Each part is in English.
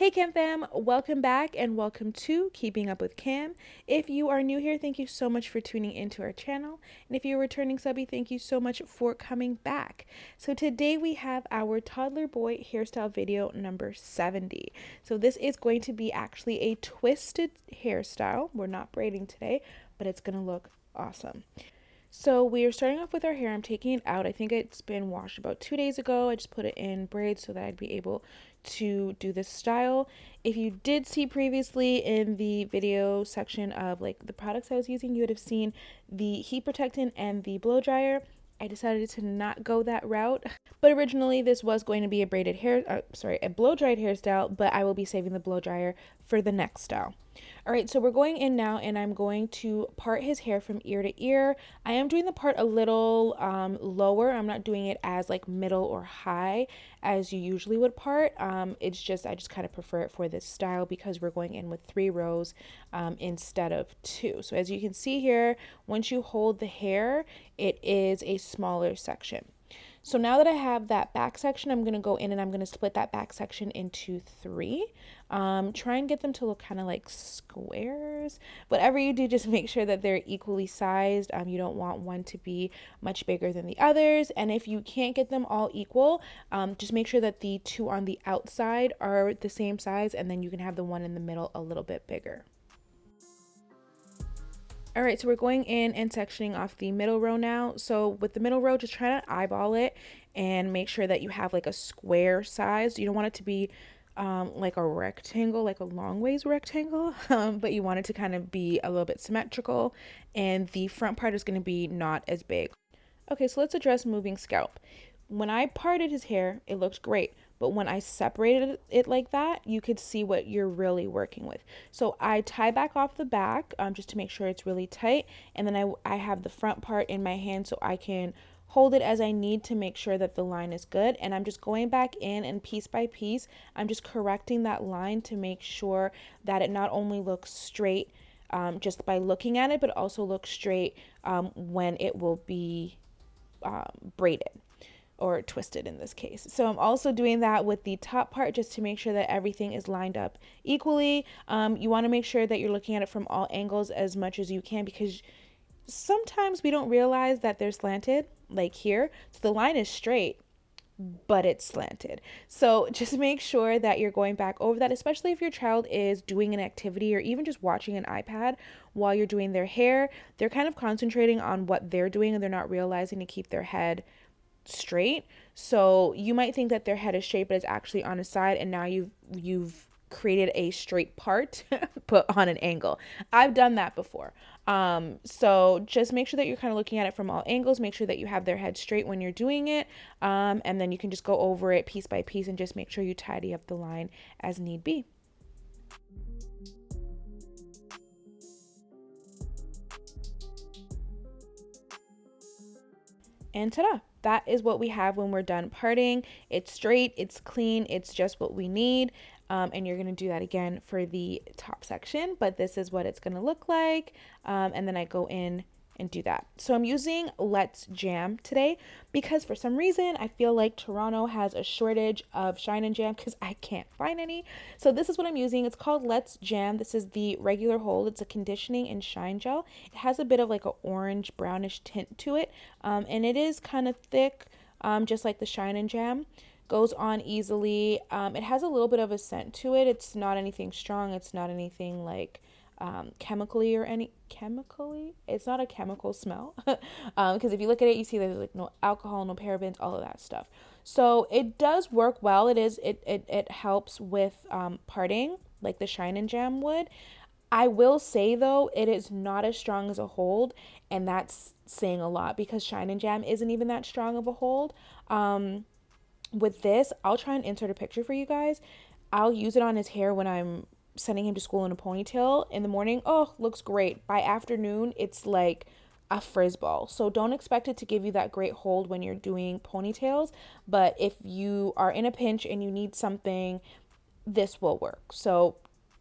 Hey Cam fam, welcome back and welcome to Keeping Up with Cam. If you are new here, thank you so much for tuning into our channel. And if you're a returning subby, thank you so much for coming back. So today we have our toddler boy hairstyle video number 70. So this is going to be actually a twisted hairstyle. We're not braiding today, but it's going to look awesome. So we are starting off with our hair. I'm taking it out. I think it's been washed about 2 days ago. I just put it in braids so that I'd be able to do this style. If you did see previously in the video section of like the products I was using, you would have seen the heat protectant and the blow dryer. I decided to not go that route, but originally this was going to be a a blow dried hairstyle, but I will be saving the blow dryer for the next style. All right, so we're going in now and I'm going to part his hair from ear to ear. I am doing the part a little lower. I'm not doing it as like middle or high as you usually would part. I just kind of prefer it for this style because we're going in with 3 rows instead of 2. So as you can see here, once you hold the hair, it is a smaller section. So now that I have that back section, I'm going to go in and I'm going to split that back section into 3. Try and get them to look kind of like squares. Whatever you do, just make sure that they're equally sized. You don't want one to be much bigger than the others. And if you can't get them all equal, just make sure that the 2 on the outside are the same size, and then you can have the one in the middle a little bit bigger. All right, so we're going in and sectioning off the middle row now. So with the middle row, just try to eyeball it and make sure that you have like a square size. You don't want it to be like a rectangle, like a long ways rectangle, but you want it to kind of be a little bit symmetrical, and the front part is going to be not as big. Okay, so let's address moving scalp. When I parted his hair, it looked great. But when I separated it like that, you could see what you're really working with. So I tie back off the back just to make sure it's really tight. And then I have the front part in my hand so I can hold it as I need to make sure that the line is good. And I'm just going back in and piece by piece, I'm just correcting that line to make sure that it not only looks straight just by looking at it, but also looks straight when it will be braided or twisted in this case. So I'm also doing that with the top part just to make sure that everything is lined up equally. You want to make sure that you're looking at it from all angles as much as you can, because sometimes we don't realize that they're slanted, like here. So the line is straight, but it's slanted. So just make sure that you're going back over that, especially if your child is doing an activity or even just watching an iPad while you're doing their hair. They're kind of concentrating on what they're doing and they're not realizing to keep their head straight. So you might think that their head is straight, but it's actually on a side, and now you've created a straight part but on an angle. I've done that before. So just make sure that you're kind of looking at it from all angles. Make sure that you have their head straight when you're doing it, and then you can just go over it piece by piece and just make sure you tidy up the line as need be. And ta-da! That is what we have when we're done parting. It's straight, it's clean, it's just what we need. And you're gonna do that again for the top section, but this is what it's gonna look like. And then I go in and do that. So I'm using Let's Jam today because for some reason I feel like Toronto has a shortage of Shine and Jam because I can't find any. So this is what I'm using. It's called Let's Jam. This is the regular hold. It's a conditioning and shine gel. It has a bit of like an orange brownish tint to it, and it is kind of thick, just like the Shine and Jam. Goes on easily. It has a little bit of a scent to it. It's not anything strong. It's not anything like chemically. It's not a chemical smell because if you look at it, you see there's like no alcohol, no parabens, all of that stuff. So it does work well. It helps with parting like the Shine and Jam would. I will say though, it is not as strong as a hold, and that's saying a lot because Shine and Jam isn't even that strong of a hold. With this, I'll try and insert a picture for you guys. I'll use it on his hair when I'm sending him to school in a ponytail in the morning. Oh, looks great. By afternoon, it's like a frizz ball. So don't expect it to give you that great hold when you're doing ponytails. But if you are in a pinch and you need something, this will work. So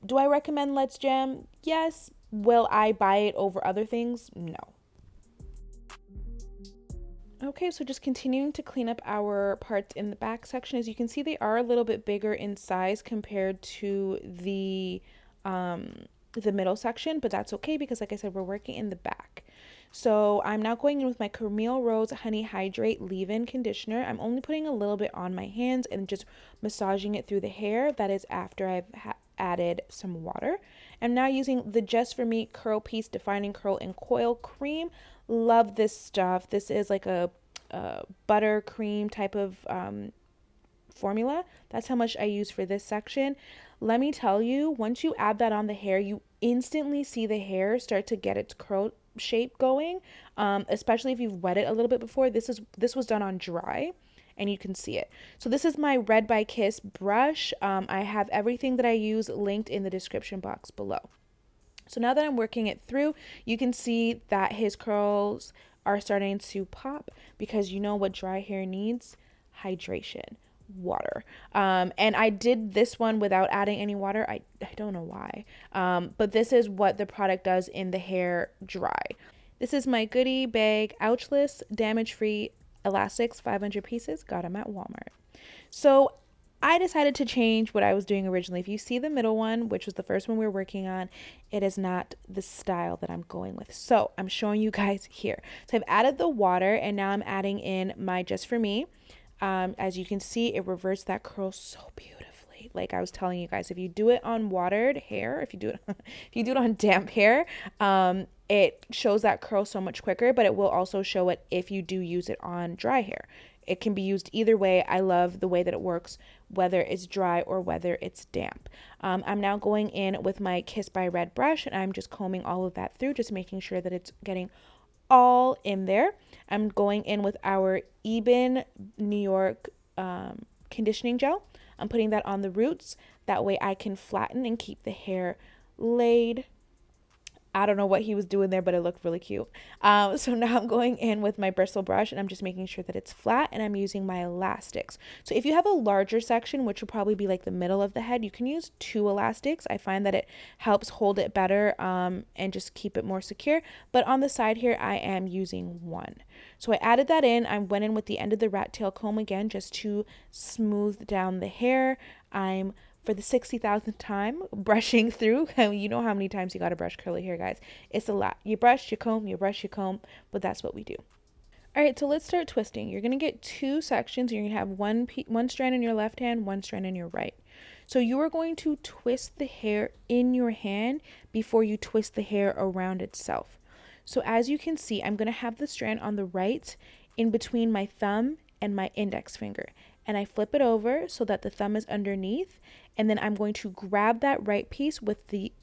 do I recommend Let's Jam? Yes. Will I buy it over other things? No. Okay, so just continuing to clean up our parts in the back section. As you can see, they are a little bit bigger in size compared to the middle section, but that's okay because like I said, we're working in the back. So I'm now going in with my Camille Rose Honey Hydrate Leave-In Conditioner. I'm only putting a little bit on my hands and just massaging it through the hair. That is after I've added some water. I'm now using the Just For Me Curl Piece Defining Curl and Coil Cream. Love this stuff. This is like a butter cream type of formula. That's how much I use for this section. Let me tell you, once you add that on the hair, you instantly see the hair start to get its curl shape going, especially if you've wet it a little bit before. This was done on dry and you can see it. So this is my Red by Kiss brush. I have everything that I use linked in the description box below. So now that I'm working it through, you can see that his curls are starting to pop because you know what dry hair needs? Hydration, water. And I did this one without adding any water. I don't know why. But this is what the product does in the hair dry. This is my goodie bag, ouchless, damage-free elastics, 500 pieces. Got them at Walmart. So I decided to change what I was doing originally. If you see the middle one, which was the first one we were working on, it is not the style that I'm going with. So I'm showing you guys here. So I've added the water and now I'm adding in my Just For Me. As you can see, it reverts that curl so beautifully. Like I was telling you guys, if you do it on watered hair, if you do it, if you do it on damp hair, it shows that curl so much quicker, but it will also show it if you do use it on dry hair. It can be used either way. I love the way that it works, whether it's dry or whether it's damp. I'm now going in with my Kiss by Red brush and I'm just combing all of that through, just making sure that it's getting all in there. I'm going in with our EBIN New York conditioning gel. I'm putting that on the roots. That way I can flatten and keep the hair laid. I don't know what he was doing there, but it looked really cute. So now I'm going in with my bristle brush and I'm just making sure that it's flat and I'm using my elastics. So if you have a larger section, which will probably be like the middle of the head, you can use 2 elastics. I find that it helps hold it better and just keep it more secure. But on the side here, I am using 1. So I added that in. I went in with the end of the rat tail comb again just to smooth down the hair. I'm for the 60,000th time brushing through. You know how many times you got to brush curly hair, guys. It's a lot. You brush, you comb, you brush, you comb, but that's what we do. All right, so let's start twisting. You're going to get 2 sections. You're going to have one strand in your left hand, 1 strand in your right. So you are going to twist the hair in your hand before you twist the hair around itself. So as you can see, I'm going to have the strand on the right in between my thumb and my index finger. And I flip it over so that the thumb is underneath. And then I'm going to grab that right piece with the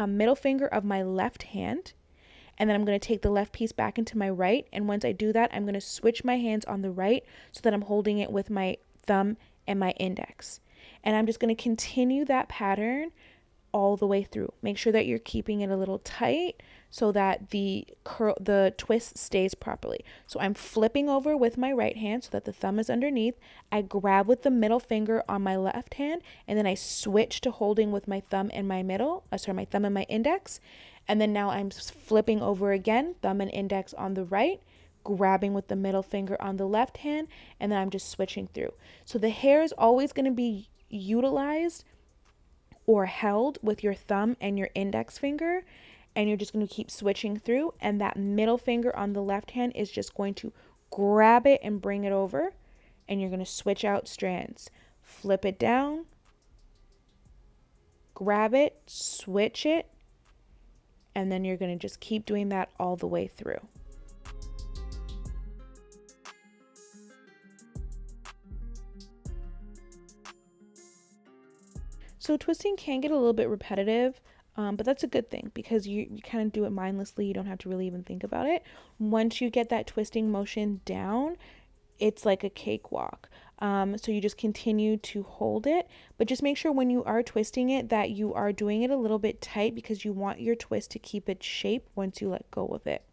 middle finger of my left hand. And then I'm going to take the left piece back into my right. And once I do that, I'm going to switch my hands on the right so that I'm holding it with my thumb and my index. And I'm just going to continue that pattern all the way through. Make sure that you're keeping it a little tight so that the twist stays properly. So I'm flipping over with my right hand so that the thumb is underneath. I grab with the middle finger on my left hand and then I switch to holding with my thumb and my my thumb and my index. And then now I'm flipping over again, thumb and index on the right, grabbing with the middle finger on the left hand, and then I'm just switching through. So the hair is always going to be utilized or held with your thumb and your index finger, and you're just going to keep switching through, and that middle finger on the left hand is just going to grab it and bring it over, and you're going to switch out strands. Flip it down, grab it, switch it, and then you're going to just keep doing that all the way through. So twisting can get a little bit repetitive, but that's a good thing because you kind of do it mindlessly. You don't have to really even think about it. Once you get that twisting motion down, it's like a cakewalk. So you just continue to hold it, but just make sure when you are twisting it that you are doing it a little bit tight because you want your twist to keep its shape once you let go of it.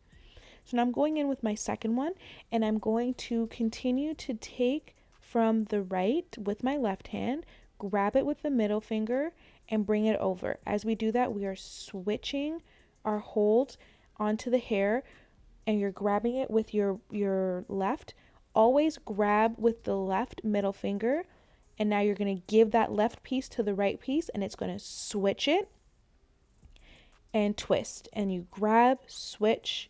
So now I'm going in with my second one and I'm going to continue to take from the right with my left hand, grab it with the middle finger and bring it over. As we do that, we are switching our hold onto the hair and you're grabbing it with your left, always grab with the left middle finger, and now you're going to give that left piece to the right piece, and it's going to switch it and twist, and you grab, switch,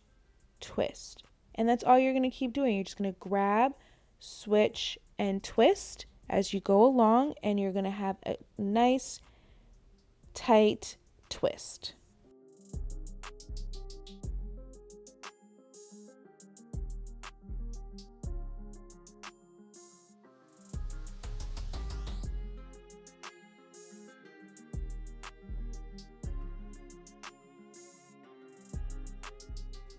twist. And that's all you're going to keep doing. You're just going to grab, switch, and twist as you go along, and you're going to have a nice tight twist.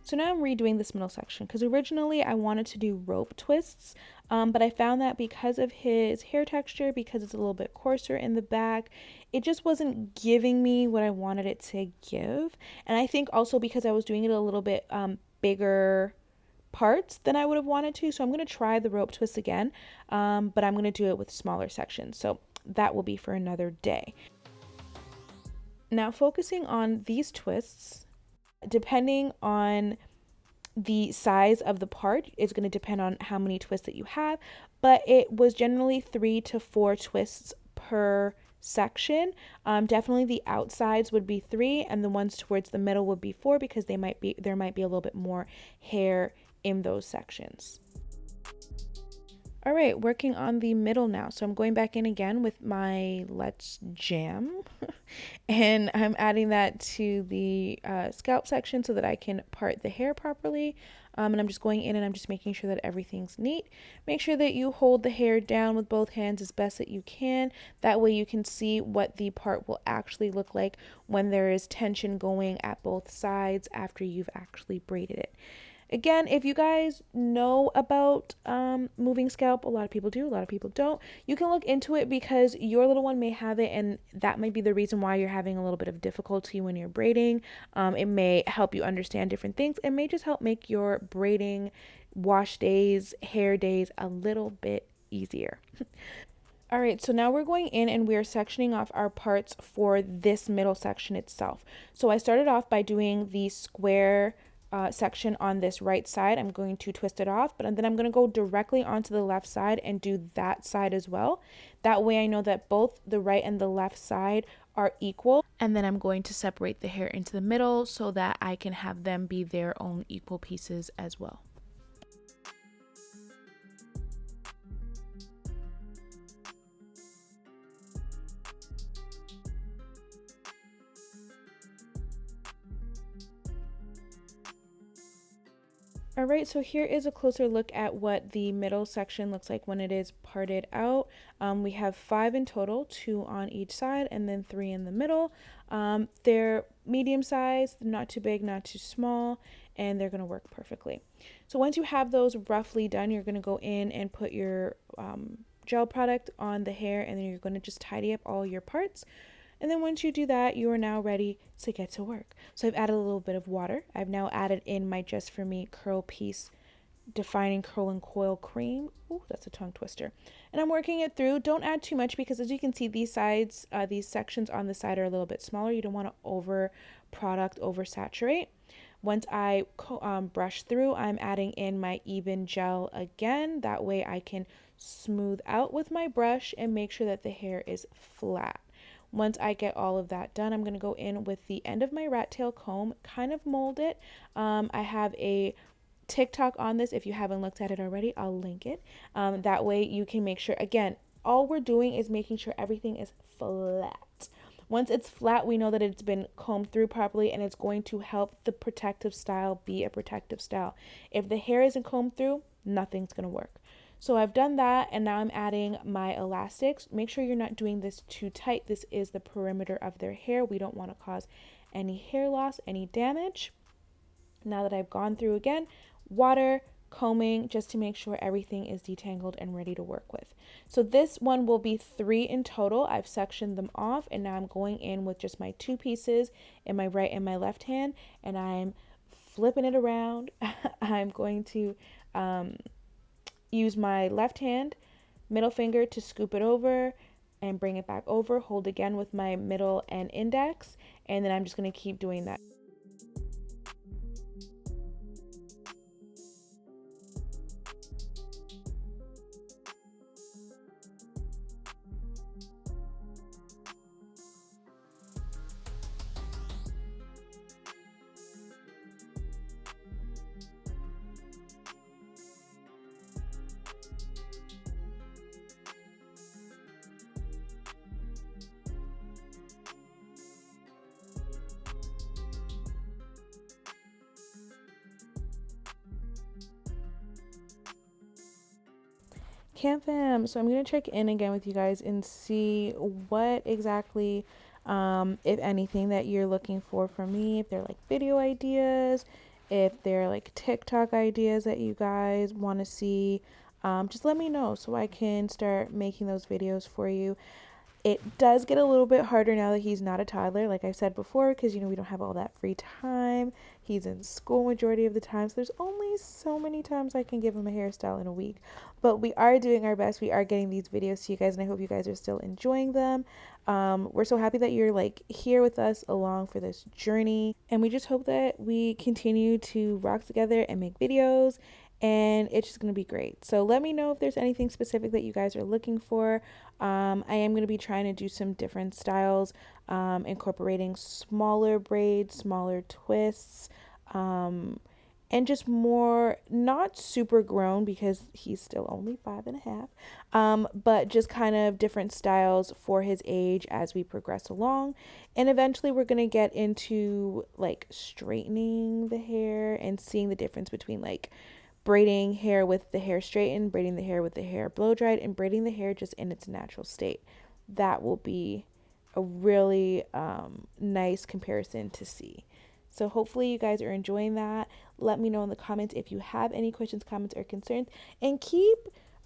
So now I'm redoing this middle section because originally I wanted to do rope twists, but I found that because of his hair texture, because it's a little bit coarser in the back, it just wasn't giving me what I wanted it to give. And I think also because I was doing it a little bit bigger parts than I would have wanted to. So I'm going to try the rope twist again, but I'm going to do it with smaller sections. So that will be for another day. Now focusing on these twists, depending on the size of the part is going to depend on how many twists that you have, but it was generally 3 to 4 twists per section. Definitely the outsides would be 3 and the ones towards the middle would be 4 because there might be a little bit more hair in those sections. All right, working on the middle now. So I'm going back in again with my Let's Jam and I'm adding that to the scalp section so that I can part the hair properly. And I'm just going in and I'm just making sure that everything's neat. Make sure that you hold the hair down with both hands as best that you can. That way you can see what the part will actually look like when there is tension going at both sides after you've actually braided it. Again, if you guys know about moving scalp, a lot of people do, a lot of people don't. You can look into it because your little one may have it, and that might be the reason why you're having a little bit of difficulty when you're braiding. It may help you understand different things. It may just help make your braiding, wash days, hair days a little bit easier. All right, so now we're going in and we're sectioning off our parts for this middle section itself. So I started off by doing the square section on this right side. I'm going to twist it off, but then I'm going to go directly onto the left side and do that side as well. That way I know that both the right and the left side are equal. And then I'm going to separate the hair into the middle so that I can have them be their own equal pieces as well. All right, so here is a closer look at what the middle section looks like when it is parted out. We have 5 in total, 2 on each side and then 3 in the middle. They're medium size, not too big, not too small, and they're gonna work perfectly. So once you have those roughly done, you're gonna go in and put your gel product on the hair, and then you're gonna just tidy up all your parts. And then once you do that, you are now ready to get to work. So I've added a little bit of water. I've now added in my Just For Me Curl Piece Defining Curl and Coil Cream. Ooh, that's a tongue twister. And I'm working it through. Don't add too much because as you can see, these sides, these sections on the side are a little bit smaller. You don't want to oversaturate. Once I brush through, I'm adding in my EBIN gel again. That way I can smooth out with my brush and make sure that the hair is flat. Once I get all of that done, I'm going to go in with the end of my rat tail comb, kind of mold it. I have a TikTok on this. If you haven't looked at it already, I'll link it. That way you can make sure, again, all we're doing is making sure everything is flat. Once it's flat, we know that it's been combed through properly and it's going to help the protective style be a protective style. If the hair isn't combed through, nothing's going to work. So I've done that and now I'm adding my elastics. Make sure you're not doing this too tight. This is the perimeter of their hair. We don't want to cause any hair loss, any damage. Now that I've gone through again, water, combing, just to make sure everything is detangled and ready to work with. So this one will be 3 in total. I've sectioned them off and now I'm going in with just my 2 pieces in my right and my left hand and I'm flipping it around. I'm going to use my left hand, middle finger to scoop it over and bring it back over. Hold again with my middle and index, and then I'm just going to keep doing that. Cam fam, so I'm gonna check in again with you guys and see what exactly, if anything, that you're looking for from me. If they're like video ideas, if they're like TikTok ideas that you guys want to see, just let me know so I can start making those videos for you. It does get a little bit harder now that he's not a toddler, like I said before, because, we don't have all that free time. He's in school majority of the time, so there's only so many times I can give him a hairstyle in a week. But we are doing our best. We are getting these videos to you guys, and I hope you guys are still enjoying them. We're so happy that you're like here with us along for this journey, and we just hope that we continue to rock together and make videos, and it's just going to be great. So let me know if there's anything specific that you guys are looking for. I am going to be trying to do some different styles, incorporating smaller braids, smaller twists, and just more, not super grown because he's still only 5.5, but just kind of different styles for his age as we progress along. And eventually we're going to get into like straightening the hair and seeing the difference between like braiding hair with the hair straightened, braiding the hair with the hair blow dried, and braiding the hair just in its natural state. That will be a really nice comparison to see. So hopefully you guys are enjoying that. Let me know in the comments if you have any questions, comments, or concerns, and keep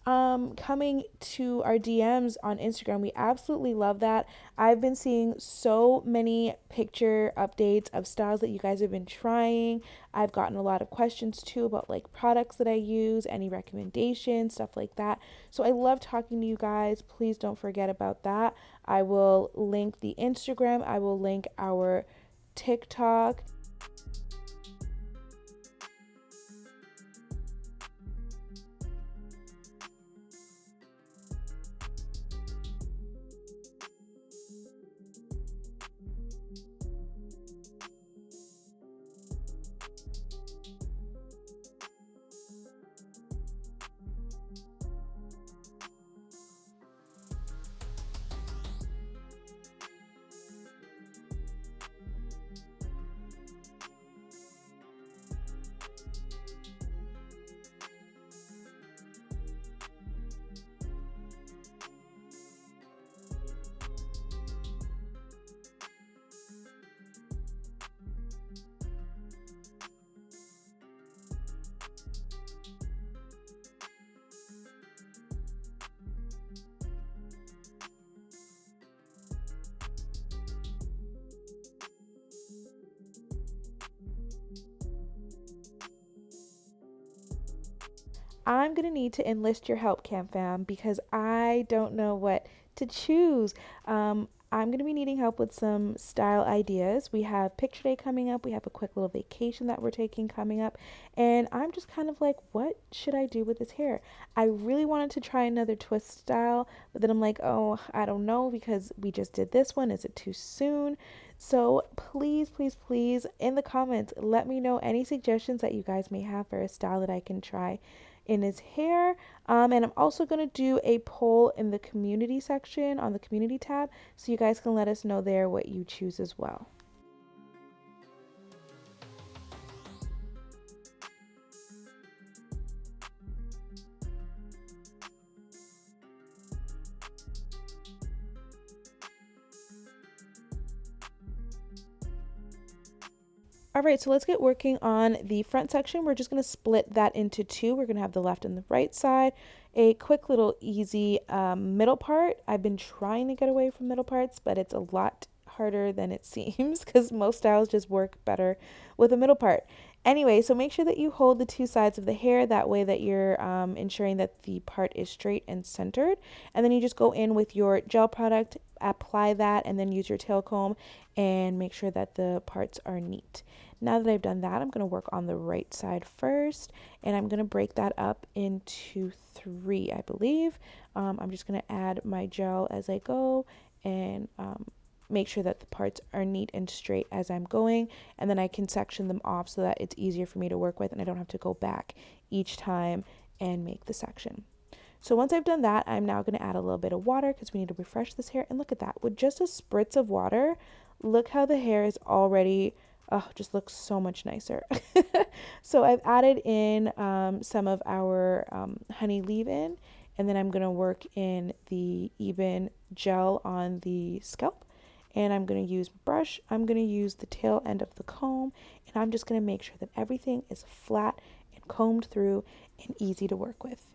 coming to our DMs on Instagram. We absolutely love that. I've been seeing so many picture updates of styles that you guys have been trying. I've gotten a lot of questions too about like products that I use, any recommendations, stuff like that. So I love talking to you guys. Please don't forget about that. I will link the Instagram, I will link our TikTok. I'm going to need to enlist your help, Cam Fam, because I don't know what to choose. I'm going to be needing help with some style ideas. We have picture day coming up. We have a quick little vacation that we're taking coming up. And I'm just kind of like, what should I do with this hair? I really wanted to try another twist style, but then I'm like, oh, I don't know because we just did this one. Is it too soon? So please, please, please, in the comments, let me know any suggestions that you guys may have for a style that I can try in his hair. And I'm also going to do a poll in the community section on the community tab, so you guys can let us know there what you choose as well. All right, so let's get working on the front section. We're just going to split that into two. We're going to have the left and the right side. A quick little easy middle part. I've been trying to get away from middle parts, but it's a lot harder than it seems because most styles just work better with a middle part. Anyway, so make sure that you hold the two sides of the hair. That way that you're ensuring that the part is straight and centered. And then you just go in with your gel product, apply that, and then use your tail comb and make sure that the parts are neat. Now that I've done that, I'm going to work on the right side first, and I'm going to break that up into 3, I believe. I'm just going to add my gel as I go and make sure that the parts are neat and straight as I'm going, and then I can section them off so that it's easier for me to work with and I don't have to go back each time and make the section. So once I've done that, I'm now going to add a little bit of water because we need to refresh this hair. And look at that. With just a spritz of water, look how the hair is already, oh, just looks so much nicer. So I've added in some of our honey leave-in, and then I'm going to work in the EBIN gel on the scalp. And I'm going to use brush, I'm going to use the tail end of the comb, and I'm just going to make sure that everything is flat and combed through and easy to work with.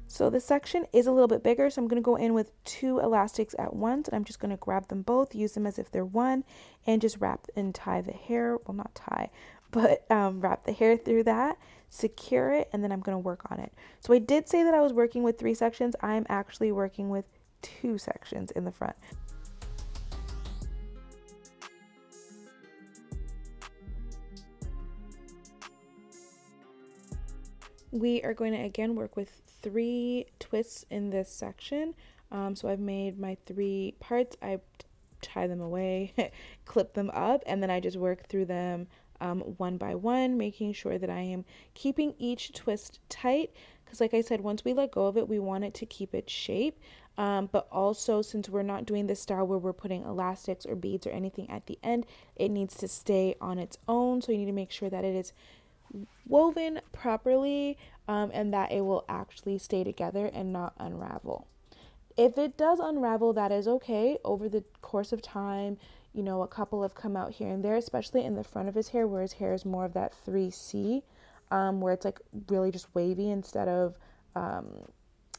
So this section is a little bit bigger, so I'm going to go in with 2 elastics at once, and I'm just going to grab them both, use them as if they're one, and just wrap and tie the hair, well, not tie, but wrap the hair through that, secure it, and then I'm going to work on it. So I did say that I was working with 3 sections. I'm actually working with 2 sections in the front. We are going to again work with 3 twists in this section. So I've made my 3 parts. I tie them away, clip them up, and then I just work through them one by one, making sure that I am keeping each twist tight. Because like I said, once we let go of it, we want it to keep its shape. But also, since we're not doing this style where we're putting elastics or beads or anything at the end, it needs to stay on its own. So you need to make sure that it is woven properly, and that it will actually stay together and not unravel. If it does unravel, that is okay. Over the course of time, you know, a couple have come out here and there, especially in the front of his hair, where his hair is more of that 3C, where it's like really just wavy instead of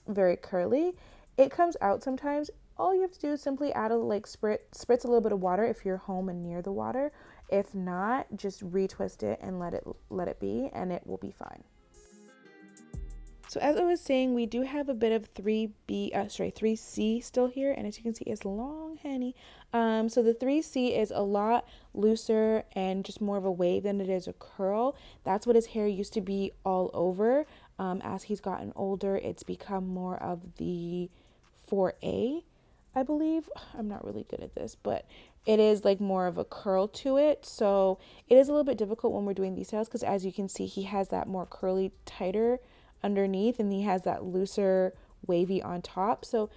very curly. It comes out sometimes. All you have to do is simply add spritz a little bit of water if you're home and near the water. If not, just retwist it and let it be, and it will be fine. So as I was saying, we do have a bit of 3C still here, and as you can see, it's long, honey. So the 3C is a lot looser and just more of a wave than it is a curl. That's what his hair used to be all over. As he's gotten older, it's become more of the 4A, I believe. I'm not really good at this, but it is like more of a curl to it. So it is a little bit difficult when we're doing these styles, because as you can see, he has that more curly, tighter underneath, and he has that looser, wavy on top. So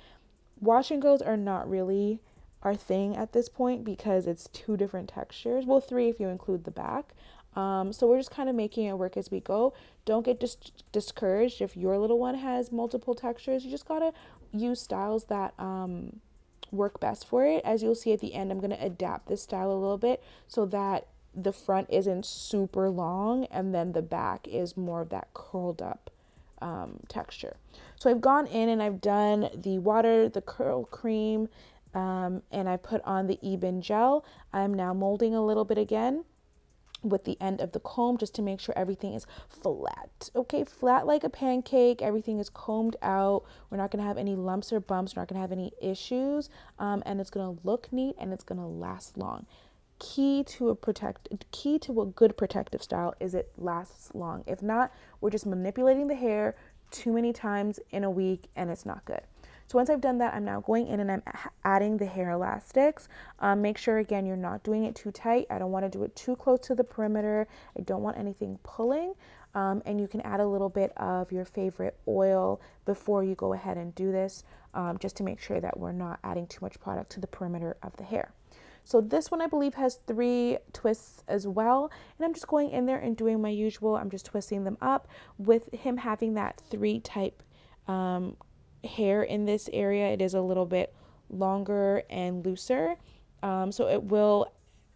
wash and goes are not really our thing at this point, because it's 2 different textures. Well, 3 if you include the back. So we're just kind of making it work as we go. Don't get discouraged if your little one has multiple textures. You just gotta use styles that work best for it. As you'll see at the end, I'm going to adapt this style a little bit so that the front isn't super long and then the back is more of that curled up texture. So I've gone in and I've done the water, the curl cream, and I put on the EBIN gel. I'm now molding a little bit again with the end of the comb, just to make sure everything is flat. Okay, flat like a pancake. Everything is combed out. We're not going to have any lumps or bumps. We're not going to have any issues, and it's going to look neat and it's going to last long. Key to a good protective style is it lasts long. If not, we're just manipulating the hair too many times in a week and it's not good. So once I've done that, I'm now going in and I'm adding the hair elastics. Make sure, again, you're not doing it too tight. I don't want to do it too close to the perimeter. I don't want anything pulling. And you can add a little bit of your favorite oil before you go ahead and do this, just to make sure that we're not adding too much product to the perimeter of the hair. So this one, I believe, has 3 twists as well. And I'm just going in there and doing my usual. I'm just twisting them up with him having that 3 type hair in this area. It is a little bit longer and looser, so it will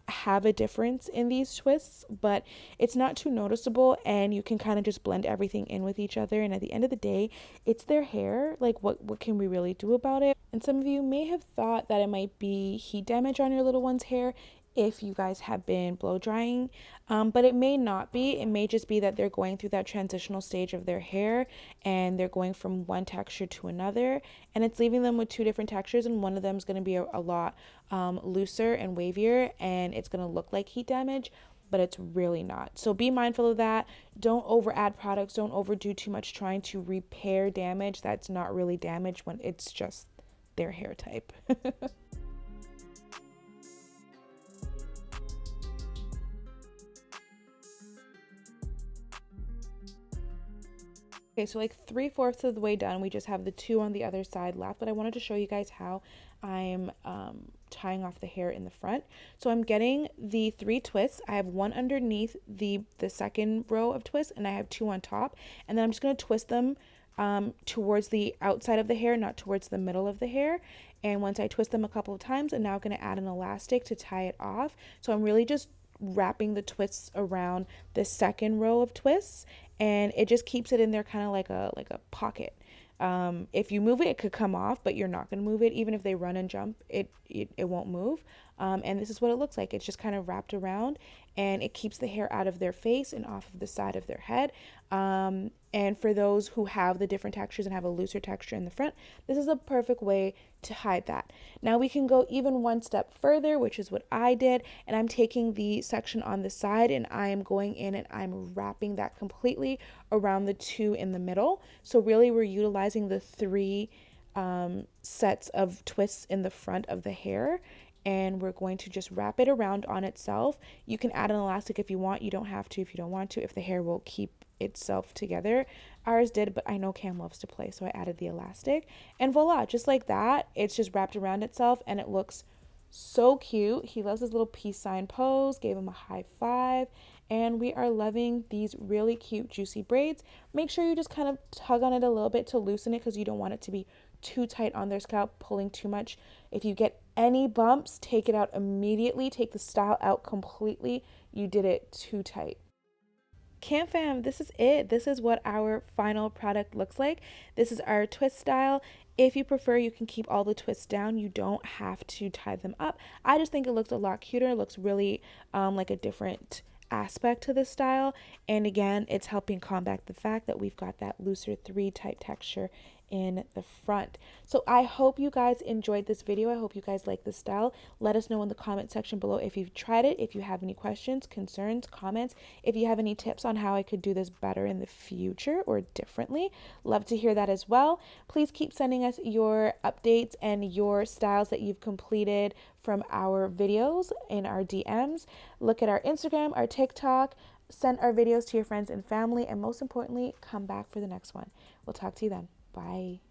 have a difference in these twists, but it's not too noticeable, and you can kind of just blend everything in with each other. And at the end of the day, it's their hair. Like, what can we really do about it? And some of you may have thought that it might be heat damage on your little one's hair if you guys have been blow drying, but it may not be. It may just be that they're going through that transitional stage of their hair and they're going from one texture to another, and it's leaving them with 2 different textures, and one of them is going to be a lot looser and wavier, and it's going to look like heat damage, but it's really not. So be mindful of that. Don't over add products. Don't overdo too much trying to repair damage that's not really damage when it's just their hair type. Okay, so like 3/4 of the way done. We just have the two on the other side left, but I wanted to show you guys how I'm tying off the hair in the front. So I'm getting the 3 twists. I have one underneath the second row of twists, and I have two on top. And then I'm just going to twist them towards the outside of the hair, not towards the middle of the hair. And once I twist them a couple of times, I'm now going to add an elastic to tie it off. So I'm really just wrapping the twists around the second row of twists, and it just keeps it in there kind of like a pocket. If you move it, it could come off, but you're not going to move it. Even if they run and jump, it won't move. And this is what it looks like. It's just kind of wrapped around, and it keeps the hair out of their face and off of the side of their head. And for those who have the different textures and have a looser texture in the front, this is a perfect way to hide that. Now we can go even one step further, which is what I did, and I'm taking the section on the side and I am going in and I'm wrapping that completely around the two in the middle. So really we're utilizing the three sets of twists in the front of the hair, and we're going to just wrap it around on itself. You can add an elastic if you want. You don't have to if you don't want to, if the hair will keep itself together. Ours did, but I know Cam loves to play, so I added the elastic. And voila, just like that, it's just wrapped around itself and it looks so cute. He loves his little peace sign pose, gave him a high five, and we are loving these really cute juicy braids. Make sure you just kind of tug on it a little bit to loosen it because you don't want it to be too tight on their scalp, pulling too much. If you get any bumps, take it out immediately. Take the style out completely. You did it too tight. Cam fam, this is it. This is what our final product looks like. This is our twist style. If you prefer, you can keep all the twists down. You don't have to tie them up. I just think it looks a lot cuter. It looks really like a different aspect to the style. And again, it's helping combat the fact that we've got that looser 3 type texture in the front. So I hope you guys enjoyed this video. I hope you guys like this style. Let us know in the comment section below if you've tried it, if you have any questions, concerns, comments, if you have any tips on how I could do this better in the future or differently. Love to hear that as well. Please keep sending us your updates and your styles that you've completed from our videos in our DMs. Look at our Instagram, our TikTok, send our videos to your friends and family, and most importantly, come back for the next one. We'll talk to you then. Bye.